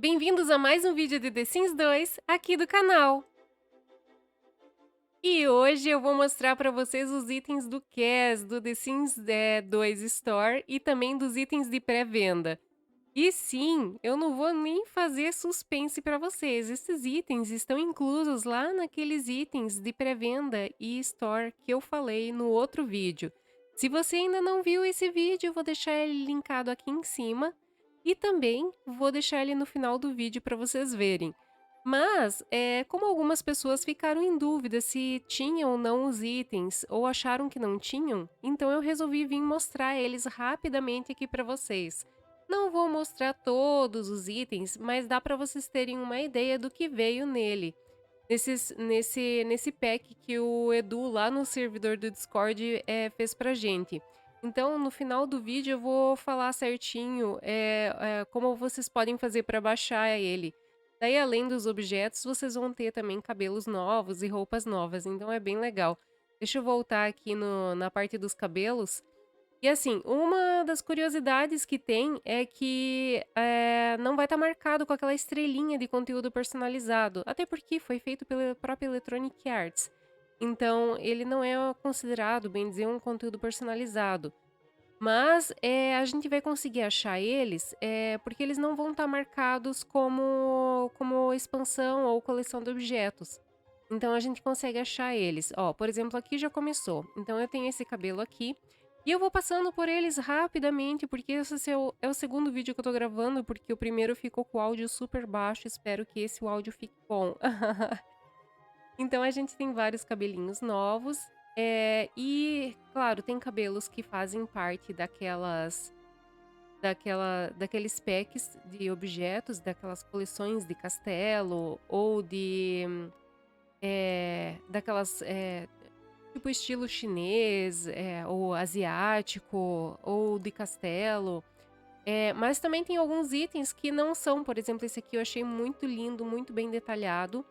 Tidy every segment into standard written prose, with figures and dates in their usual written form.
Bem-vindos a mais um vídeo de The Sims 2 aqui do canal. E hoje eu vou mostrar para vocês os itens do CAS, do The Sims 2 Store e também dos itens de pré-venda. E sim, eu não vou nem fazer suspense para vocês. Esses itens estão inclusos lá naqueles itens de pré-venda e Store que eu falei no outro vídeo. Se você ainda não viu esse vídeo, eu vou deixar ele linkado aqui em cima e também vou deixar ele no final do vídeo para vocês verem. Mas, como algumas pessoas ficaram em dúvida se tinham ou não os itens, ou acharam que não tinham, então eu resolvi vir mostrar eles rapidamente aqui para vocês. Não vou mostrar todos os itens, mas dá para vocês terem uma ideia do que veio nele. Nesse pack que o Edu lá no servidor do Discord fez pra gente. Então, no final do vídeo eu vou falar certinho como vocês podem fazer para baixar ele. Daí, além dos objetos, vocês vão ter também cabelos novos e roupas novas, então é bem legal. Deixa eu voltar aqui na parte dos cabelos. E assim, uma das curiosidades que tem é que não vai estar marcado com aquela estrelinha de conteúdo personalizado, até porque foi feito pela própria Electronic Arts. Então, ele não é considerado, bem dizer, um conteúdo personalizado. Mas a gente vai conseguir achar eles porque eles não vão estar marcados como expansão ou coleção de objetos. Então a gente consegue achar eles. Ó, por exemplo, aqui já começou. Então eu tenho esse cabelo aqui. E eu vou passando por eles rapidamente, porque esse é o segundo vídeo que eu tô gravando, porque o primeiro ficou com o áudio super baixo. Espero que esse áudio fique bom. Então a gente tem vários cabelinhos novos. E, claro, tem cabelos que fazem parte daqueles packs de objetos, daquelas coleções de castelo, ou daquelas, tipo estilo chinês, ou asiático, ou de castelo. Mas também tem alguns itens que não são, por exemplo, esse aqui eu achei muito lindo, muito bem detalhado.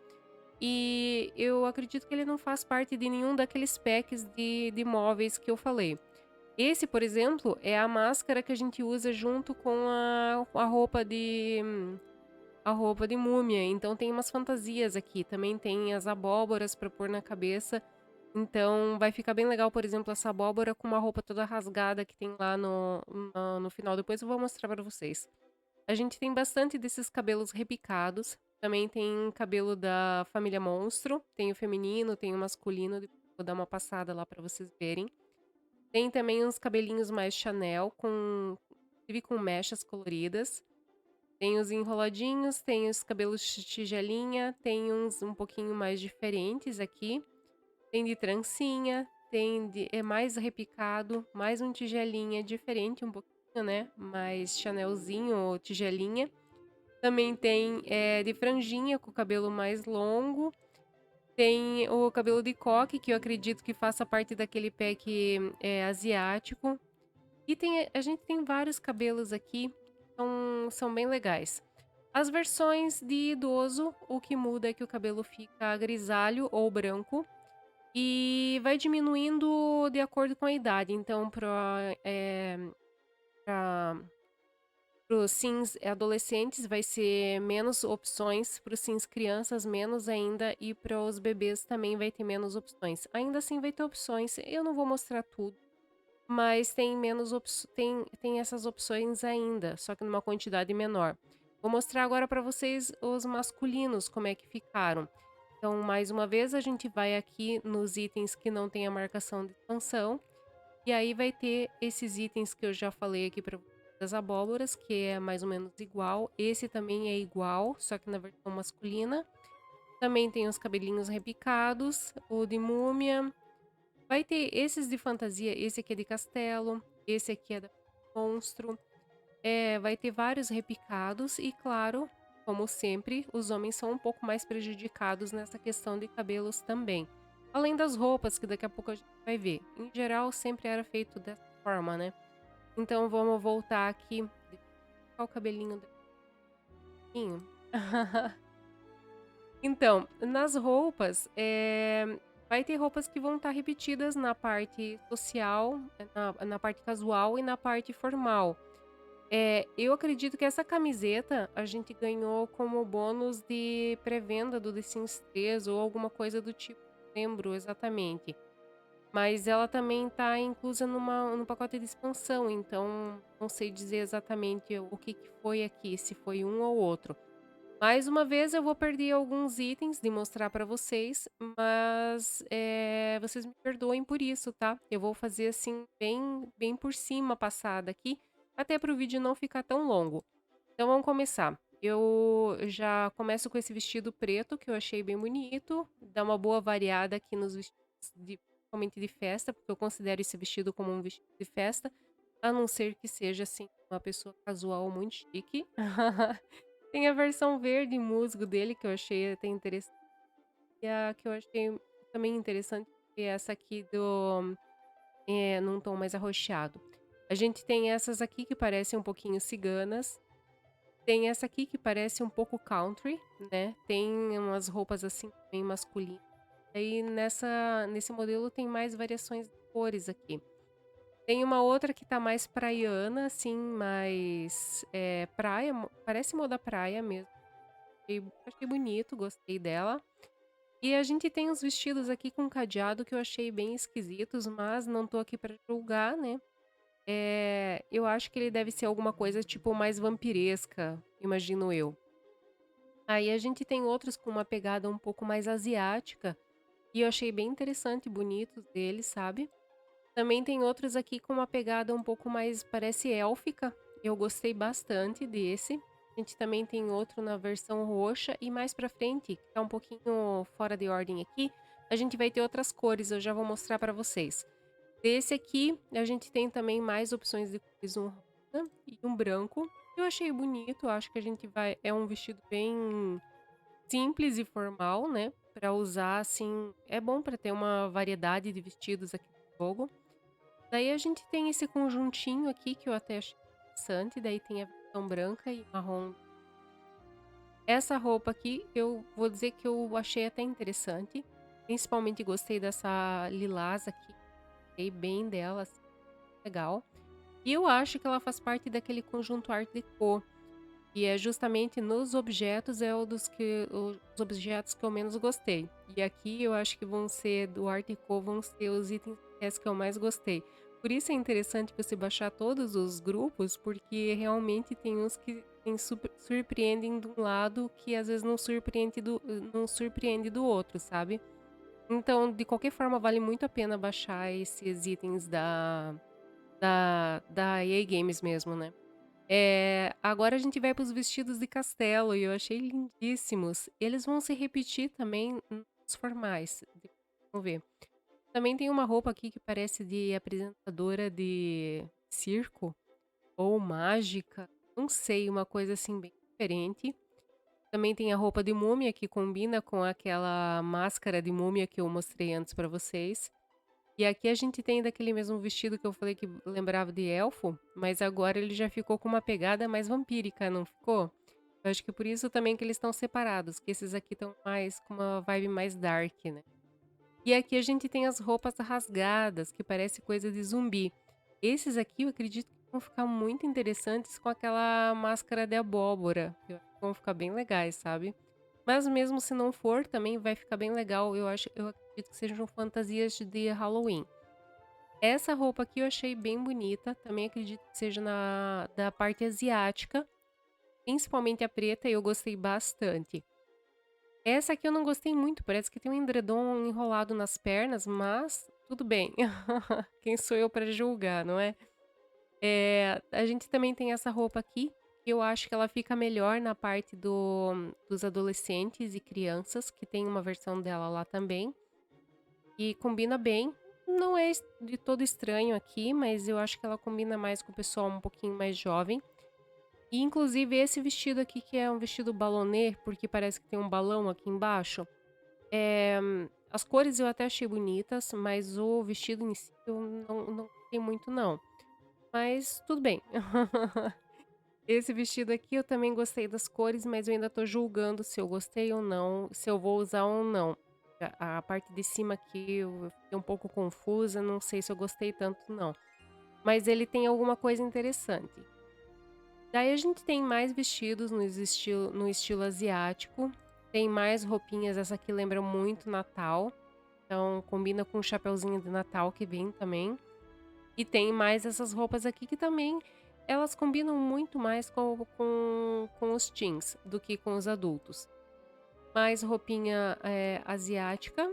E eu acredito que ele não faz parte de nenhum daqueles packs de móveis que eu falei. Esse, por exemplo, é a máscara que a gente usa junto com a roupa de múmia. Então tem umas fantasias aqui. Também tem as abóboras para pôr na cabeça. Então vai ficar bem legal, por exemplo, essa abóbora com uma roupa toda rasgada que tem lá no final. Depois eu vou mostrar para vocês. A gente tem bastante desses cabelos repicados. Também tem cabelo da família Monstro. Tem o feminino, tem o masculino. Vou dar uma passada lá para vocês verem. Tem também uns cabelinhos mais Chanel, inclusive com mechas coloridas. Tem os enroladinhos, tem os cabelos tigelinha, tem uns um pouquinho mais diferentes aqui. Tem de trancinha, é mais repicado, mais um tigelinha diferente um pouquinho, né? Mais Chanelzinho ou tigelinha. Também tem de franjinha com o cabelo mais longo. Tem o cabelo de coque, que eu acredito que faça parte daquele pack asiático. E a gente tem vários cabelos aqui, são bem legais. As versões de idoso, o que muda é que o cabelo fica grisalho ou branco. E vai diminuindo de acordo com a idade. Então, para os sims adolescentes vai ser menos opções, para os sims crianças menos ainda, e para os bebês também vai ter menos opções. Ainda assim vai ter opções, eu não vou mostrar tudo, mas tem tem essas opções ainda, só que numa quantidade menor. Vou mostrar agora para vocês os masculinos, como é que ficaram. Então, mais uma vez, a gente vai aqui nos itens que não tem a marcação de expansão. E aí vai ter esses itens que eu já falei aqui para das abóboras, que é mais ou menos igual. Esse também é igual, só que na versão masculina. Também tem os cabelinhos repicados, o de múmia. Vai ter esses de fantasia, esse aqui é de castelo, esse aqui é da monstro. Vai ter vários repicados e, claro, como sempre, os homens são um pouco mais prejudicados nessa questão de cabelos também. Além das roupas, que daqui a pouco a gente vai ver. Em geral, sempre era feito dessa forma, né? Então, vamos voltar aqui. Deixa eu colocar o cabelinho do pouquinho. Então, nas roupas, vai ter roupas que vão estar repetidas na parte social, na parte casual e na parte formal. Eu acredito que essa camiseta a gente ganhou como bônus de pré-venda do The Sims 3 ou alguma coisa do tipo, não lembro exatamente. Mas ela também tá inclusa no pacote de expansão, então não sei dizer exatamente o que que foi aqui, se foi um ou outro. Mais uma vez eu vou perder alguns itens de mostrar pra vocês, mas, vocês me perdoem por isso, tá? Eu vou fazer, assim, bem por cima passada aqui, até para o vídeo não ficar tão longo. Então vamos começar. Eu já começo com esse vestido preto, que eu achei bem bonito, dá uma boa variada aqui nos vestidos principalmente de festa, porque eu considero esse vestido como um vestido de festa, a não ser que seja, assim, uma pessoa casual muito chique. Tem a versão verde musgo dele, que eu achei até interessante, e a que eu achei também interessante foi essa aqui num tom mais arroxeado. A gente tem essas aqui que parecem um pouquinho ciganas, tem essa aqui que parece um pouco country, né, tem umas roupas, assim, bem masculinas. Aí nesse modelo tem mais variações de cores aqui. Tem uma outra que tá mais praiana, assim, mais, praia, parece moda praia mesmo. Achei bonito, gostei dela. E a gente tem uns vestidos aqui com cadeado que eu achei bem esquisitos, mas não tô aqui pra julgar, né. Eu acho que ele deve ser alguma coisa, tipo, mais vampiresca, imagino eu. Aí a gente tem outros com uma pegada um pouco mais asiática, e eu achei bem interessante e bonitos deles, sabe. Também tem outros aqui com uma pegada um pouco mais, parece élfica, eu gostei bastante desse. A gente também tem outro na versão roxa e mais pra frente, que tá um pouquinho fora de ordem aqui, a gente vai ter outras cores, eu já vou mostrar pra vocês. Desse aqui, a gente tem também mais opções de cores, um rosa e um branco. Eu achei bonito, acho que a gente vai é um vestido bem simples e formal, né, pra usar, assim, é bom pra ter uma variedade de vestidos aqui no jogo. Daí a gente tem esse conjuntinho aqui que eu até achei interessante, daí tem a versão branca e marrom. Essa roupa aqui, eu vou dizer que eu achei até interessante, principalmente gostei dessa lilás aqui, gostei bem dela, assim, legal. E eu acho que ela faz parte daquele conjunto Art Deco, e é justamente nos objetos, é o dos que os objetos que eu menos gostei. E aqui eu acho que vão ser do Art Deco, vão ser os itens que eu mais gostei. Por isso é interessante você baixar todos os grupos, porque realmente tem uns que surpreendem de um lado que às vezes não surpreende do outro, sabe? Então, de qualquer forma, vale muito a pena baixar esses itens da EA Games mesmo, né? Agora a gente vai para os vestidos de castelo e eu achei lindíssimos. Eles vão se repetir também nos formais. Vamos ver. Também tem uma roupa aqui que parece de apresentadora de circo ou mágica. Não sei, uma coisa assim bem diferente. Também tem a roupa de múmia que combina com aquela máscara de múmia que eu mostrei antes para vocês. E aqui a gente tem daquele mesmo vestido que eu falei que lembrava de elfo, mas agora ele já ficou com uma pegada mais vampírica, não ficou? Eu acho que por isso também que eles estão separados, que esses aqui estão mais com uma vibe mais dark, né? E aqui a gente tem as roupas rasgadas, que parece coisa de zumbi. Esses aqui eu acredito que vão ficar muito interessantes com aquela máscara de abóbora. Eu acho que vão ficar bem legais, sabe? Mas mesmo se não for, também vai ficar bem legal. Eu acredito que sejam fantasias de Halloween. Essa roupa aqui eu achei bem bonita, também acredito que seja da parte asiática, principalmente a preta, eu gostei bastante. Essa aqui eu não gostei muito, parece que tem um edredom enrolado nas pernas, mas tudo bem. Quem sou eu para julgar, não é? A gente também tem essa roupa aqui, que eu acho que ela fica melhor na parte dos adolescentes e crianças, que tem uma versão dela lá também. E combina bem. Não é de todo estranho aqui, mas eu acho que ela combina mais com o pessoal um pouquinho mais jovem. E inclusive esse vestido aqui, que é um vestido balonê, porque parece que tem um balão aqui embaixo. As cores eu até achei bonitas, mas o vestido em si eu não gostei muito não. Mas tudo bem. Esse vestido aqui eu também gostei das cores, mas eu ainda tô julgando se eu gostei ou não, se eu vou usar ou não. A parte de cima aqui eu fiquei um pouco confusa, não sei se eu gostei tanto não. Mas ele tem alguma coisa interessante. Daí a gente tem mais vestidos no estilo asiático, tem mais roupinhas, essa aqui lembra muito Natal, então combina com o chapeuzinho de Natal que vem também. E tem mais essas roupas aqui que também elas combinam muito mais com os teens do que com os adultos. Mais roupinha asiática.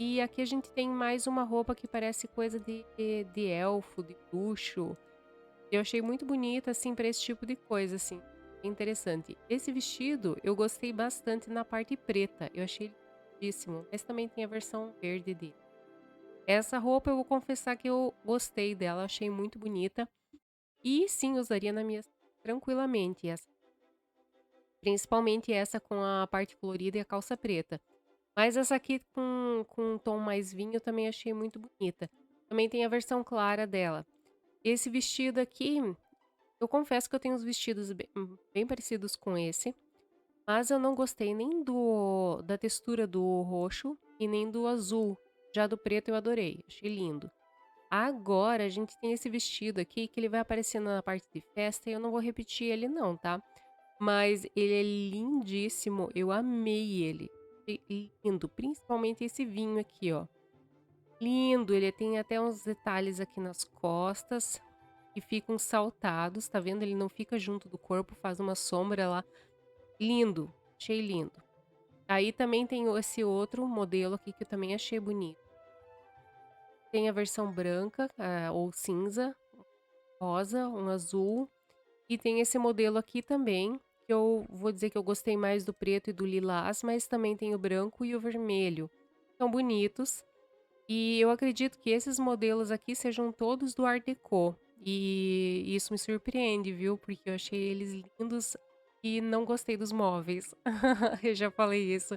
E aqui a gente tem mais uma roupa que parece coisa de elfo, de bruxo. Eu achei muito bonita, assim, para esse tipo de coisa, assim. Interessante. Esse vestido eu gostei bastante na parte preta. Eu achei ele lindíssimo. Mas também tem a versão verde dele. Essa roupa eu vou confessar que eu gostei dela, achei muito bonita. E sim, usaria na minha tranquilamente essa. Principalmente essa com a parte colorida e a calça preta. Mas essa aqui com um tom mais vinho eu também achei muito bonita. Também tem a versão clara dela. Esse vestido aqui, eu confesso que eu tenho uns vestidos bem parecidos com esse. Mas eu não gostei nem da textura do roxo e nem do azul. Já do preto eu adorei, achei lindo. Agora a gente tem esse vestido aqui que ele vai aparecendo na parte de festa e eu não vou repetir ele não, tá? Mas ele é lindíssimo, eu amei ele. Achei lindo, principalmente esse vinho aqui, ó. Lindo, ele tem até uns detalhes aqui nas costas que ficam saltados, tá vendo? Ele não fica junto do corpo, faz uma sombra lá. Lindo, achei lindo. Aí também tem esse outro modelo aqui que eu também achei bonito. Tem a versão branca, ou cinza, rosa, um azul. E tem esse modelo aqui também, que eu vou dizer que eu gostei mais do preto e do lilás, mas também tem o branco e o vermelho. São bonitos. E eu acredito que esses modelos aqui sejam todos do Art Deco. E isso me surpreende, viu? Porque eu achei eles lindos e não gostei dos móveis. Eu já falei isso.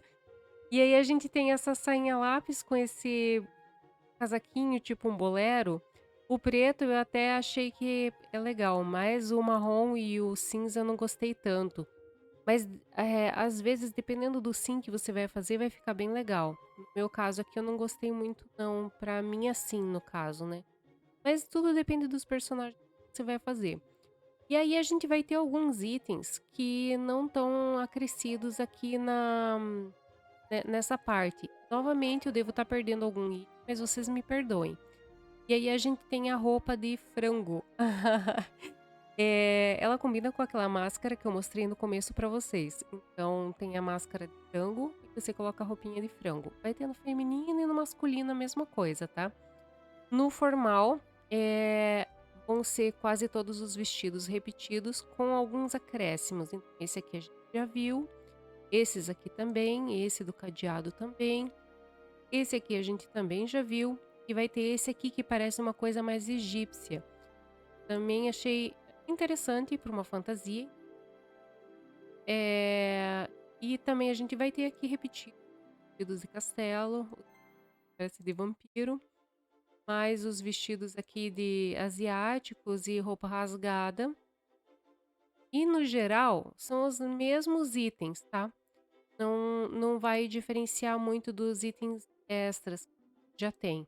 E aí a gente tem essa sainha lápis com esse casaquinho, tipo um bolero. O preto eu até achei que é legal, mas o marrom e o cinza eu não gostei tanto. Mas às vezes, dependendo do sim que você vai fazer, vai ficar bem legal. No meu caso aqui, eu não gostei muito, não. Pra mim, assim, no caso, né? Mas tudo depende dos personagens que você vai fazer. E aí a gente vai ter alguns itens que não estão acrescidos aqui nessa parte. Novamente, eu devo estar perdendo algum item, mas vocês me perdoem. E aí a gente tem a roupa de frango. Ela combina com aquela máscara que eu mostrei no começo pra vocês. Então tem a máscara de frango e você coloca a roupinha de frango. Vai ter no feminino e no masculino a mesma coisa, tá? No formal, vão ser quase todos os vestidos repetidos com alguns acréscimos. Então, esse aqui a gente já viu, esses aqui também, esse do cadeado também. Esse aqui a gente também já viu. E vai ter esse aqui que parece uma coisa mais egípcia. Também achei interessante para uma fantasia. E também a gente vai ter aqui vestidos de castelo, parece de vampiro. Mais os vestidos aqui de asiáticos e roupa rasgada. E no geral, são os mesmos itens, tá? Não vai diferenciar muito dos itens extras que já tem.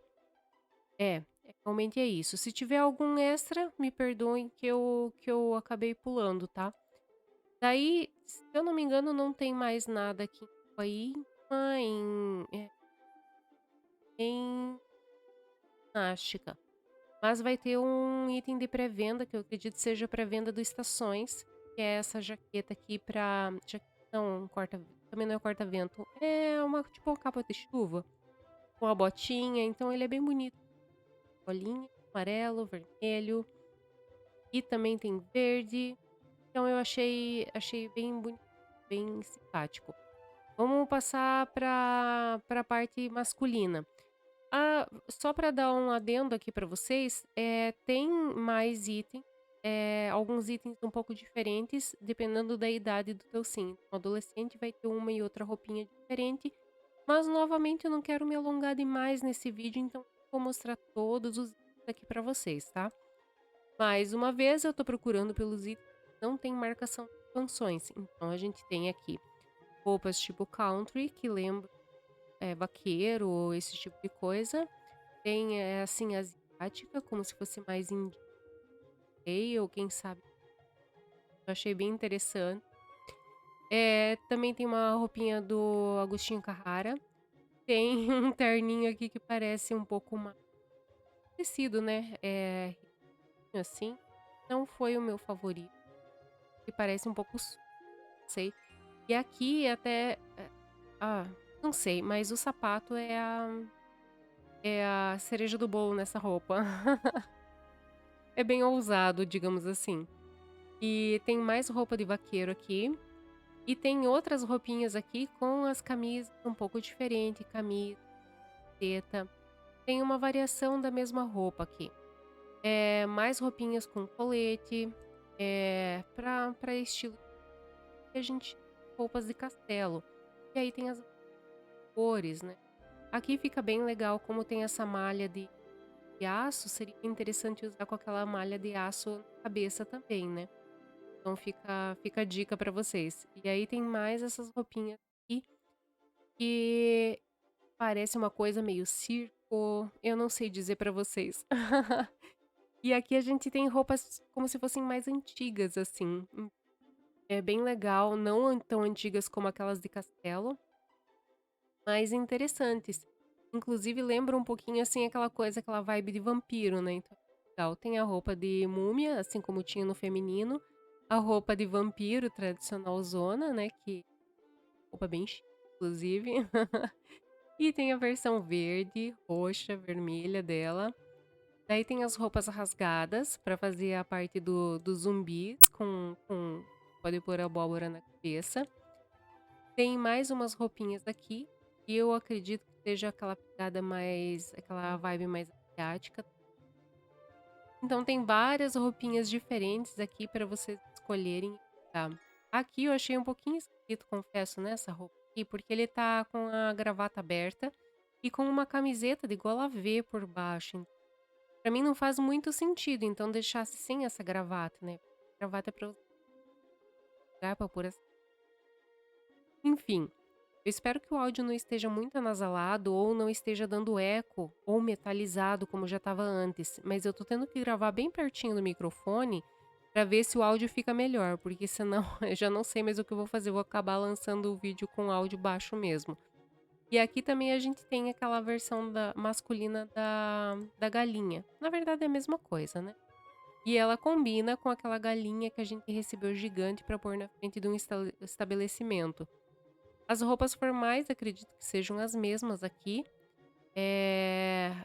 Realmente é isso. Se tiver algum extra, me perdoem que eu acabei pulando, tá? Daí, se eu não me engano, não tem mais nada aqui em Coimbra, em ginástica. Mas vai ter um item de pré-venda, que eu acredito seja pré-venda do Estações, que é essa jaqueta aqui pra... Não, também não é corta-vento. É tipo uma capa de chuva, com a botinha, então ele é bem bonito. Bolinha, amarelo, vermelho. E também tem verde. Então eu achei bem bonito, bem simpático. Vamos passar para a parte masculina. Só para dar um adendo aqui para vocês, tem mais itens, alguns itens um pouco diferentes, dependendo da idade do teu sim. O adolescente vai ter uma e outra roupinha diferente, mas novamente eu não quero me alongar demais nesse vídeo, então vou mostrar todos os itens aqui para vocês, tá? Mais uma vez, eu tô procurando pelos itens que não tem marcação de expansões. Então, a gente tem aqui roupas tipo country, que lembra vaqueiro ou esse tipo de coisa. Tem, assim, asiática, como se fosse mais indie, ou quem sabe. Eu achei bem interessante. Também tem uma roupinha do Agostinho Carrara. Tem um terninho aqui que parece um pouco mais tecido, né? Assim. Não foi o meu favorito. Que parece um pouco, não sei. E aqui até, ah, não sei, mas o sapato é a cereja do bolo nessa roupa. É bem ousado, digamos assim. E tem mais roupa de vaqueiro aqui. E tem outras roupinhas aqui com as camisas um pouco diferente, camisa, teta. Tem uma variação da mesma roupa aqui. Mais roupinhas com colete, para estilo que a gente roupas de castelo. E aí tem as cores, né? Aqui fica bem legal como tem essa malha de aço, seria interessante usar com aquela malha de aço na cabeça também, né? Então fica a dica pra vocês. E aí tem mais essas roupinhas aqui que parece uma coisa meio circo, eu não sei dizer pra vocês. E aqui a gente tem roupas como se fossem mais antigas, assim. É bem legal, não tão antigas como aquelas de castelo, mas interessantes. Inclusive lembra um pouquinho assim aquela coisa, aquela vibe de vampiro, né? Então, legal. Tem a roupa de múmia, assim como tinha no feminino, a roupa de vampiro tradicional zona, né? Que roupa bem chique, inclusive. E tem a versão verde, roxa, vermelha dela. Daí tem as roupas rasgadas para fazer a parte do zumbis pode pôr a abóbora na cabeça. Tem mais umas roupinhas aqui e eu acredito que seja aquela pegada mais, aquela vibe mais asiática. Então tem várias roupinhas diferentes aqui para vocês escolherem. Tá? Aqui eu achei um pouquinho esquisito, confesso, nessa roupa aqui, porque ele tá com a gravata aberta e com uma camiseta de gola V por baixo. Pra mim não faz muito sentido, então deixasse sem essa gravata, né? Gravata é pra usar pra pôr essa. Enfim, eu espero que o áudio não esteja muito anasalado ou não esteja dando eco ou metalizado como já estava antes, mas eu tô tendo que gravar bem pertinho do microfone pra ver se o áudio fica melhor, porque senão eu já não sei mais o que eu vou fazer, eu vou acabar lançando o vídeo com áudio baixo mesmo. E aqui também a gente tem aquela versão masculina da galinha. Na verdade é a mesma coisa, né? E ela combina com aquela galinha que a gente recebeu gigante para pôr na frente de um estabelecimento. As roupas formais, acredito que sejam as mesmas aqui. É,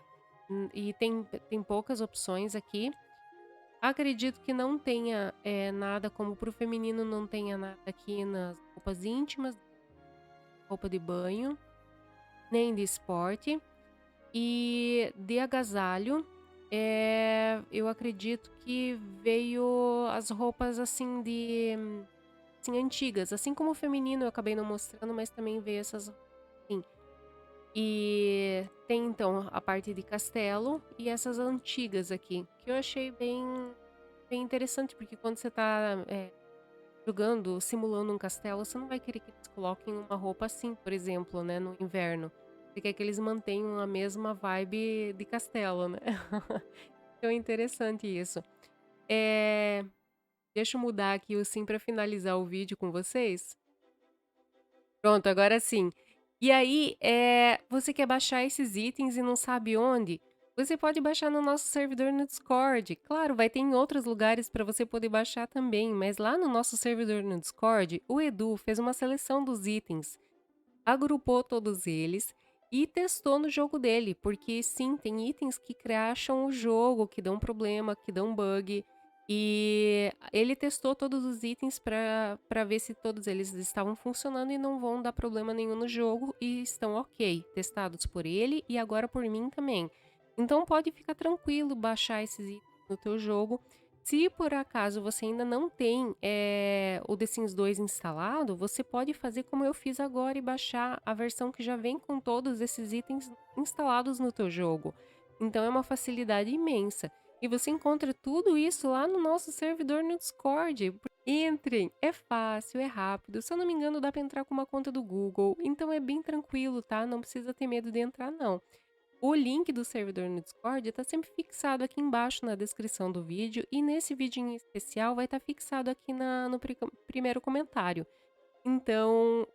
E tem poucas opções aqui. Acredito que não tenha nada, como pro feminino não tenha nada aqui nas roupas íntimas, roupa de banho, nem de esporte. E de agasalho, eu acredito que veio as roupas assim assim, antigas. Assim como o feminino eu acabei não mostrando, mas também veio essas assim. E tem então a parte de castelo e essas antigas aqui, que eu achei bem interessante, porque quando você tá jogando, simulando um castelo, você não vai querer que eles coloquem uma roupa assim, por exemplo, né, no inverno. Você quer que eles mantenham a mesma vibe de castelo, né? Então é interessante isso. É, Deixa eu mudar aqui o sim para finalizar o vídeo com vocês. Pronto, agora sim. E aí, você quer baixar esses itens e não sabe onde? Você pode baixar no nosso servidor no Discord. Claro, vai ter em outros lugares para você poder baixar também, mas lá no nosso servidor no Discord, o Edu fez uma seleção dos itens, agrupou todos eles e testou no jogo dele, porque sim, tem itens que crasham o jogo, que dão problema, que dão bug. E ele testou todos os itens para ver se todos eles estavam funcionando e não vão dar problema nenhum no jogo e estão ok, testados por ele e agora por mim também. Então pode ficar tranquilo baixar esses itens no teu jogo. Se por acaso você ainda não tem o The Sims 2 instalado, você pode fazer como eu fiz agora e baixar a versão que já vem com todos esses itens instalados no teu jogo. Então é uma facilidade imensa. E você encontra tudo isso lá no nosso servidor no Discord. Entrem, é fácil, é rápido. Se eu não me engano, dá para entrar com uma conta do Google. Então é bem tranquilo, tá? Não precisa ter medo de entrar, não. O link do servidor no Discord está sempre fixado aqui embaixo na descrição do vídeo e nesse vídeo em especial vai estar fixado aqui no primeiro comentário. Então,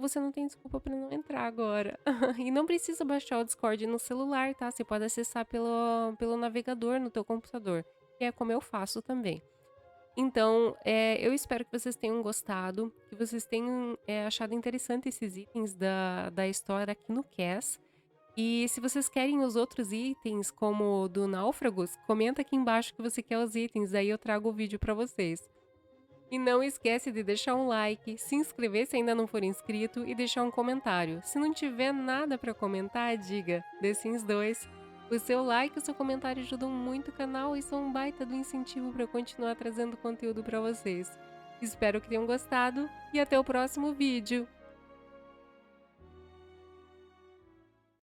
você não tem desculpa para não entrar agora. E não precisa baixar o Discord no celular, tá? Você pode acessar pelo navegador no teu computador, que é como eu faço também. Então, eu espero que vocês tenham gostado, que vocês tenham achado interessante esses itens da história aqui no CAS. E se vocês querem os outros itens, como o do Náufragos, comenta aqui embaixo que você quer os itens, aí eu trago o vídeo pra vocês. E não esquece de deixar um like, se inscrever se ainda não for inscrito e deixar um comentário. Se não tiver nada pra comentar, diga The Sims 2. O seu like e o seu comentário ajudam muito o canal e são um baita do incentivo para eu continuar trazendo conteúdo pra vocês. Espero que tenham gostado e até o próximo vídeo!